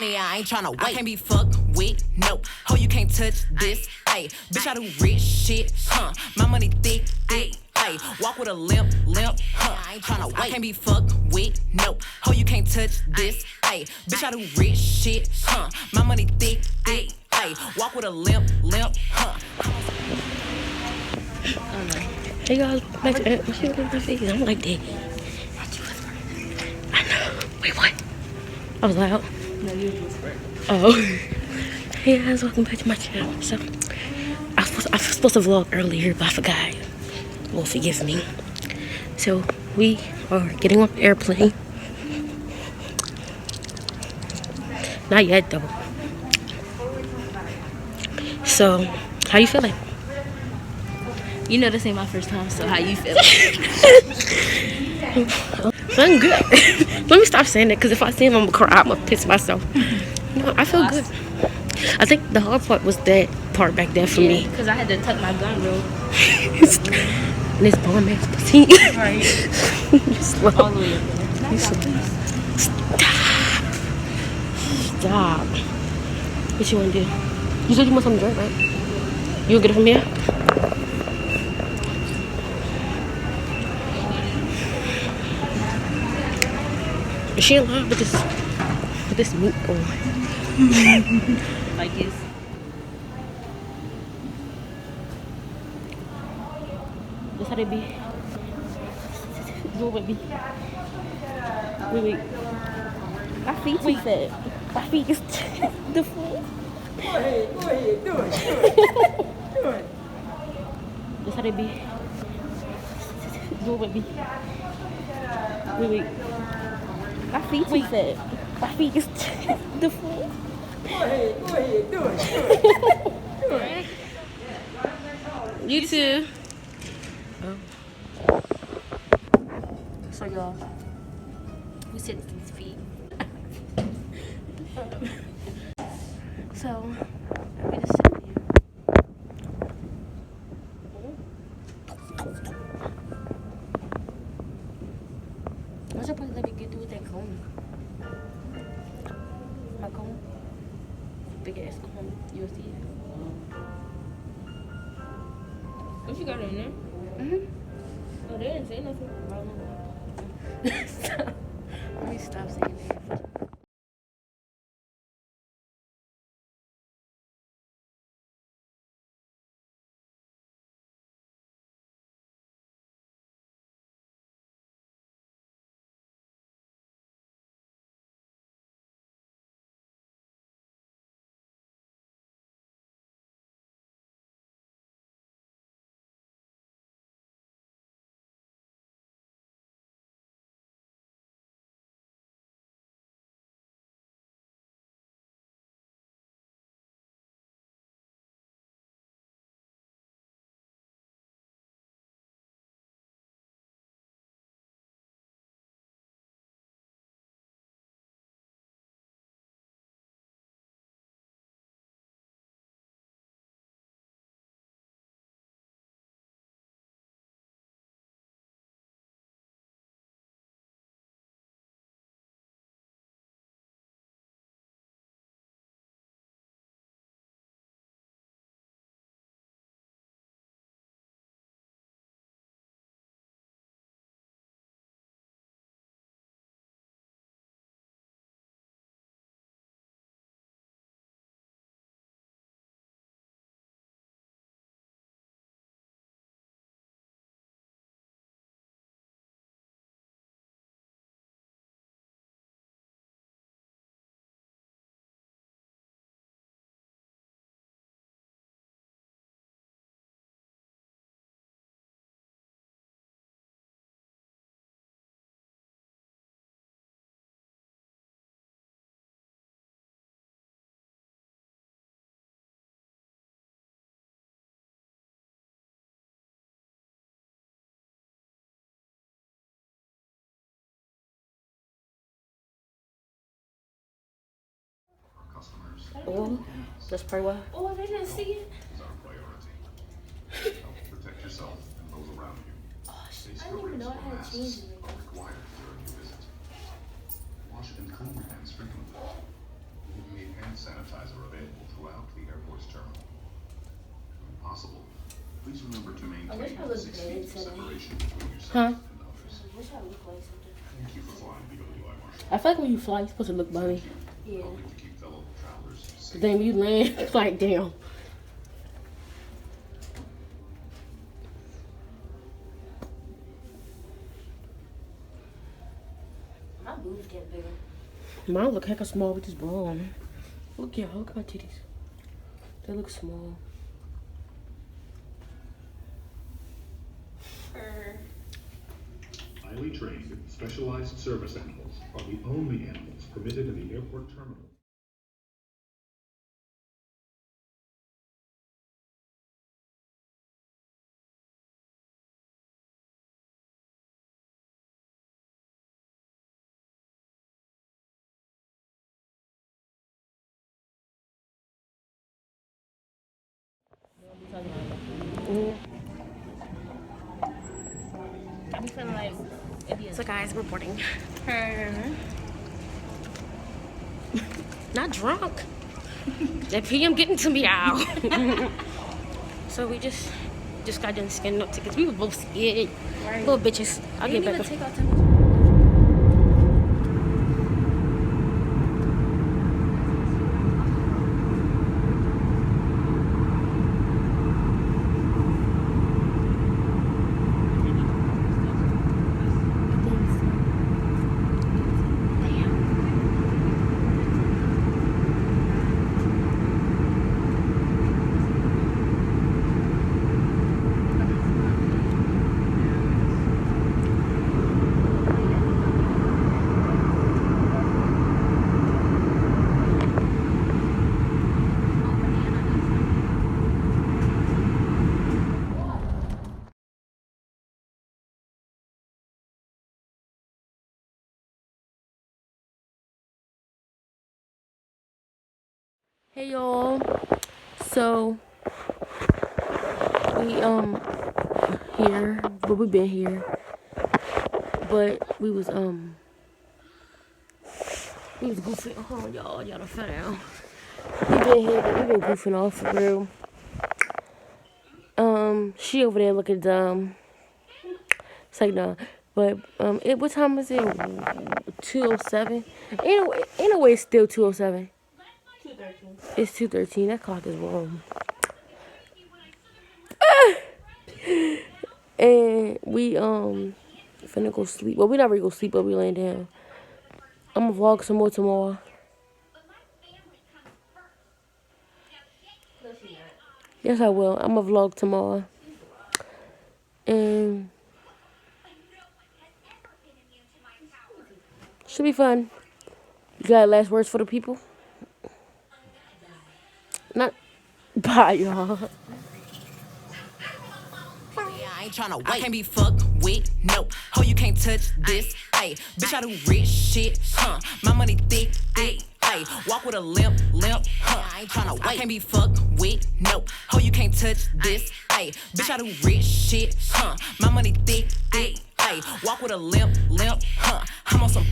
I ain't tryna wait. I can't be fucked with, nope. Ho, you can't touch this, ayy. Bitch, I do rich shit, huh? My money thick, ayy. Walk with a limp, huh? I ain't tryna wait. I can't be fucked with, nope. Ho, you can't touch this, ayy. Bitch, I do rich shit, huh? My money thick, ayy. Walk with a limp, huh? Hey guys, back to my face. I'm like that. I know. Wait, what? I was loud. No, you was whispering. Oh. Hey guys, welcome back to my channel. So, I was supposed to vlog earlier, but I forgot. Well, forgive me. So, we are getting on the airplane. Not yet, though. So, how you feeling? You know this ain't my first time, so how you feeling? Feeling good. Let me stop saying that, because if I say it, I'm gonna cry. I'm gonna piss myself. No, I feel good. I think the hard part was that part back there for me. Because I had to tuck my gun real. And this bomb ass pussy. Right. Slow. All the way up there. Stop. What you want to do? You said you want something to drink, right? You'll get it from here? Is she in love with this meat or Like it's... That's how they be. Go with me. Wait. My feet too fat. My feet is the fool. Go ahead, do it. That's how they be. Go with me. Wait. My feet too fat. My feet is the fool. Go ahead, do it. You too. Oh. So y'all, we sit at these feet. So we just sit here. I should probably let me get through with that comb. My comb, big ass comb. You'll see it. What you got in there? Oh, they didn't say nothing. Stop. Let me stop saying that. Oh, that's probably why. Oh, they didn't see it. Protect yourself and those around you. Oh, shit. I didn't even know I had change in it. Are required during your visit. Wash and clean your hands frequently. sanitizer available throughout the airport's terminal. When possible, please remember to maintain 6 feet of separation between yourself and others. Thank you for flying BWI, Marshall. I feel like when you fly, you're supposed to look bunny. Yeah. Hoping to keep fellow travelers safe. Then when you land, it's like, damn. My boobs get bigger. Mine look hecka small with this bra on. Look, y'all, look at my titties. They look small. Highly trained, specialized service animals are the only animals permitted in the airport terminal. I be feeling like So guys, reporting. Not drunk. That PM getting to me out. So we just got done scanning up tickets. We were both scared. Right. Little bitches. I'll get back up. Take our temperature. Hey y'all. So we here, but we been here. But we was goofing. Oh y'all done fell down. We been here, but we been goofing off for real. She over there looking dumb. It's like nah. But what time is it? 2:07. Ain't no way it's still 2:07. 2:13. It's 2:13. That clock is wrong. And we finna go sleep. Well, we not really go sleep, but we laying down. I'm gonna vlog some more tomorrow. Yes, I will. I'm gonna vlog tomorrow. And should be fun. You got last words for the people? Not bye, y'all. I ain't tryna wait. I can't be fucked with, nope. Ho, you can't touch this, ayy. Bitch, I do rich shit, huh? My money thick, ayy. Walk with a limp, huh? I ain't tryna wait. I can't be fucked with, nope. Ho, you can't touch this, ayy. Bitch, I do rich shit, huh? My money thick, ayy. Walk with a limp, huh? I'm on some